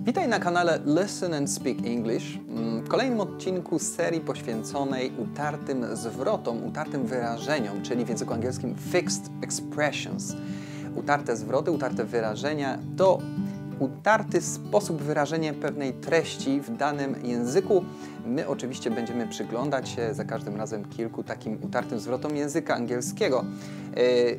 Witaj na kanale Listen and Speak English, w kolejnym odcinku serii poświęconej utartym zwrotom, utartym wyrażeniom, czyli w języku angielskim Fixed Expressions. Utarte zwroty, utarte wyrażenia to utarty sposób wyrażenia pewnej treści w danym języku. My oczywiście będziemy przyglądać się za każdym razem kilku takim utartym zwrotom języka angielskiego.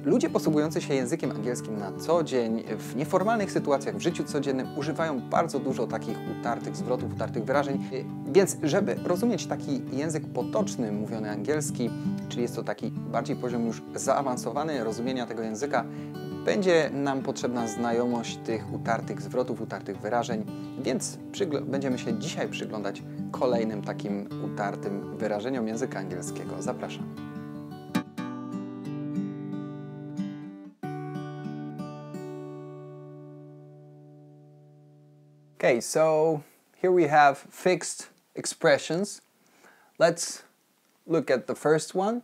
Ludzie posługujący się językiem angielskim na co dzień, w nieformalnych sytuacjach, w życiu codziennym używają bardzo dużo takich utartych zwrotów, utartych wyrażeń. Więc żeby rozumieć taki język potoczny, mówiony angielski, czyli jest to taki bardziej poziom już zaawansowany rozumienia tego języka, będzie nam potrzebna znajomość tych utartych zwrotów, utartych wyrażeń, więc będziemy się dzisiaj przyglądać kolejnym takim utartym wyrażeniom języka angielskiego. Zapraszam. Okay, so here we have fixed expressions. Let's look at the first one.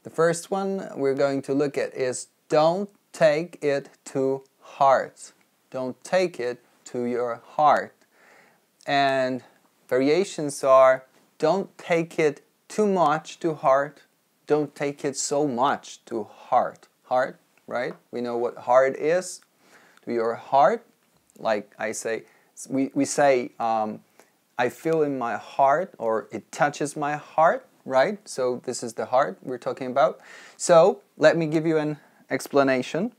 The first one we're going to look at is don't take it to heart. Don't take it to your heart. And variations are don't take it too much to heart. Don't take it so much to heart. Heart, right? We know what heart is. To your heart, like I say, we say I feel in my heart, or it touches my heart. Right? So this is the heart we're talking about. So let me give you an explanation.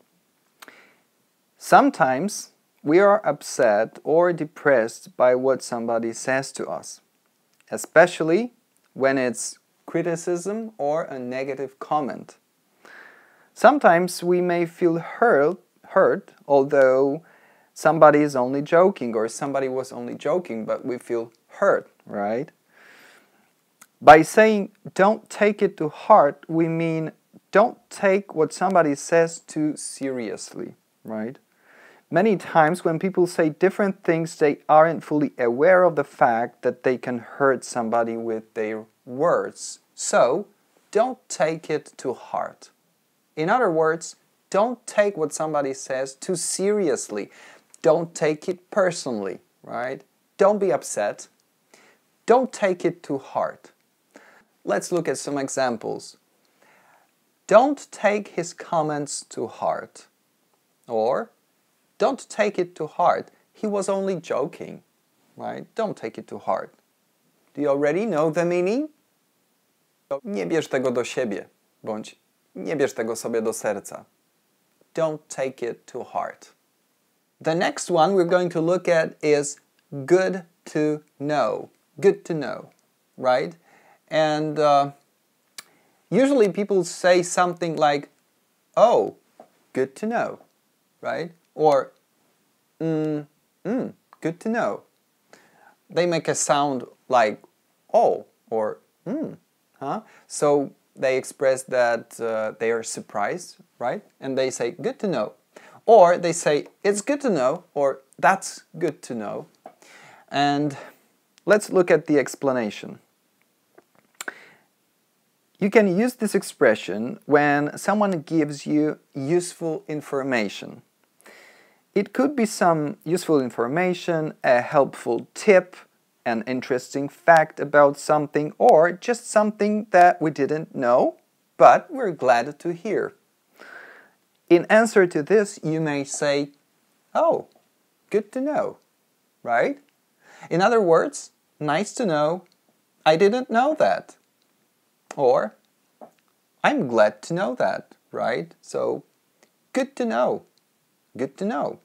Sometimes we are upset or depressed by what somebody says to us, especially when it's criticism or a negative comment. Sometimes we may feel hurt, although somebody is only joking or somebody was only joking, but we feel hurt, right? By saying don't take it to heart, we mean don't take what somebody says too seriously, right? Many times when people say different things, they aren't fully aware of the fact that they can hurt somebody with their words. So, don't take it to heart. In other words, don't take what somebody says too seriously. Don't take it personally, right? Don't be upset. Don't take it to heart. Let's look at some examples. Don't take his comments to heart. Or, don't take it to heart. He was only joking. Right? Don't take it to heart. Do you already know the meaning? Nie bierz tego do siebie, bądź nie bierz tego sobie do serca. Don't take it to heart. The next one we're going to look at is good to know. Good to know, right? And usually people say something like, oh, good to know, right? Or, good to know. They make a sound like, oh, or, huh? So they express that they are surprised, right? And they say, good to know. Or they say, it's good to know, or that's good to know. And let's look at the explanation. You can use this expression when someone gives you useful information. It could be some useful information, a helpful tip, an interesting fact about something, or just something that we didn't know, but we're glad to hear. In answer to this, you may say, oh, good to know, right? In other words, nice to know, I didn't know that. Or, I'm glad to know that, right? So, good to know. Good to know.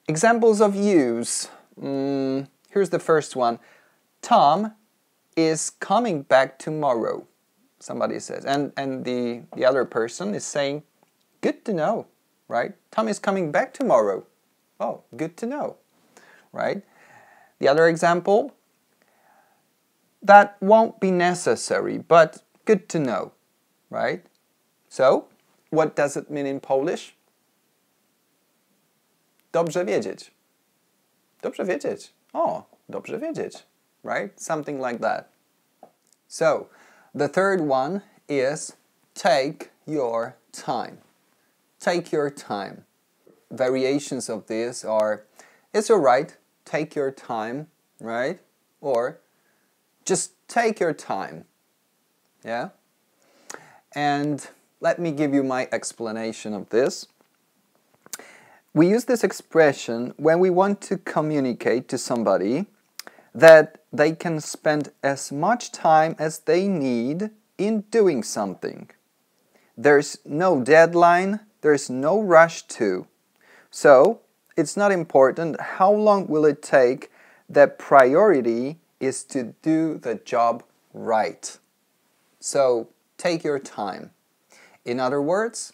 Examples of use. Here's the first one. Tom is coming back tomorrow, somebody says. And the other person is saying, good to know, right? Tom is coming back tomorrow. Oh, good to know, right? The other example. That won't be necessary, but good to know, right? So, what does it mean in Polish? Dobrze wiedzieć. Dobrze wiedzieć. Oh, dobrze wiedzieć, right? Something like that. So, the third one is take your time. Take your time. variations of this are, it's alright, take your time, right? Or just take your time, yeah? And let me give you my explanation of this. We use this expression when we want to communicate to somebody that they can spend as much time as they need in doing something. There's no deadline, there's no rush to. So, it's not important how long will it take. The priority is to do the job right. So, take your time. In other words,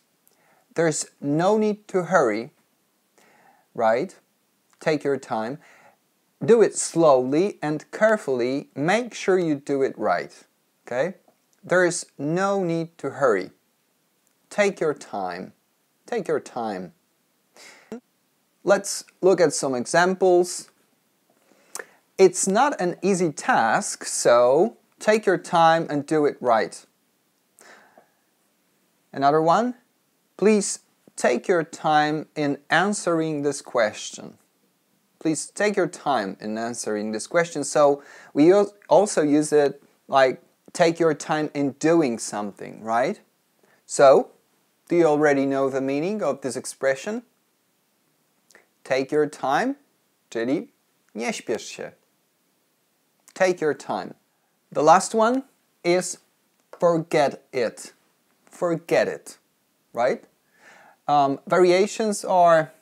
there's no need to hurry, right? Take your time. Do it slowly and carefully. Make sure you do it right, okay? There is no need to hurry. Take your time. Take your time. Let's look at some examples. It's not an easy task, so take your time and do it right. Another one, please take your time in answering this question. Please take your time in answering this question. So we also use it like take your time in doing something, right? So, do you already know the meaning of this expression? Take your time, czyli nie śpiesz się. Take your time. The last one is forget it. Forget it, right? Variations are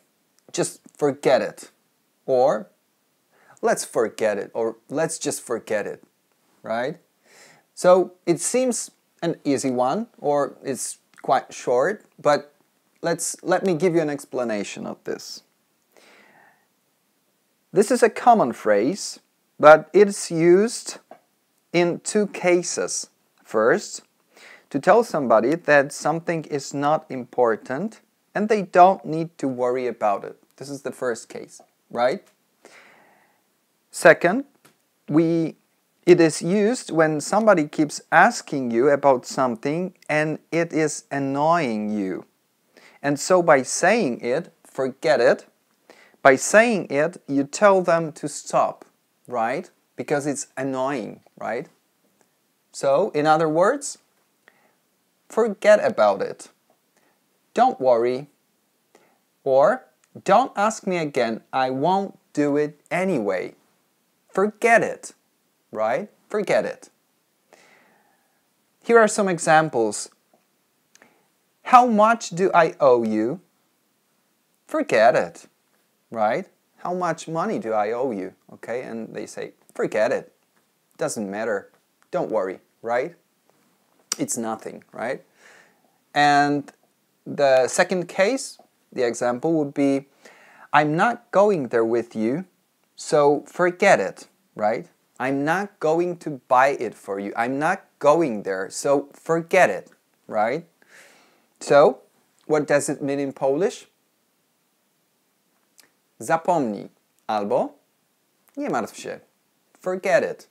just forget it, or let's forget it, or let's just forget it, right? So it seems an easy one, or it's quite short, but let me give you an explanation of this. This is a common phrase, but it's used in two cases. First, to tell somebody that something is not important and they don't need to worry about it. This is the first case, right? Second, it is used when somebody keeps asking you about something and it is annoying you. And so by saying it, forget it, by saying it, you tell them to stop, right? Because it's annoying, right? So, in other words, forget about it. Don't worry. Or, don't ask me again, I won't do it anyway. Forget it, right? Forget it. Here are some examples. How much do I owe you? Forget it, right? How much money do I owe you? Okay, and they say, forget it. Doesn't matter. Don't worry, right? It's nothing, right? And the second case, the example would be, I'm not going there with you, so forget it, right? I'm not going to buy it for you. I'm not going there, so forget it, right? So, what does it mean in Polish? Zapomnij albo nie martw się. Forget it.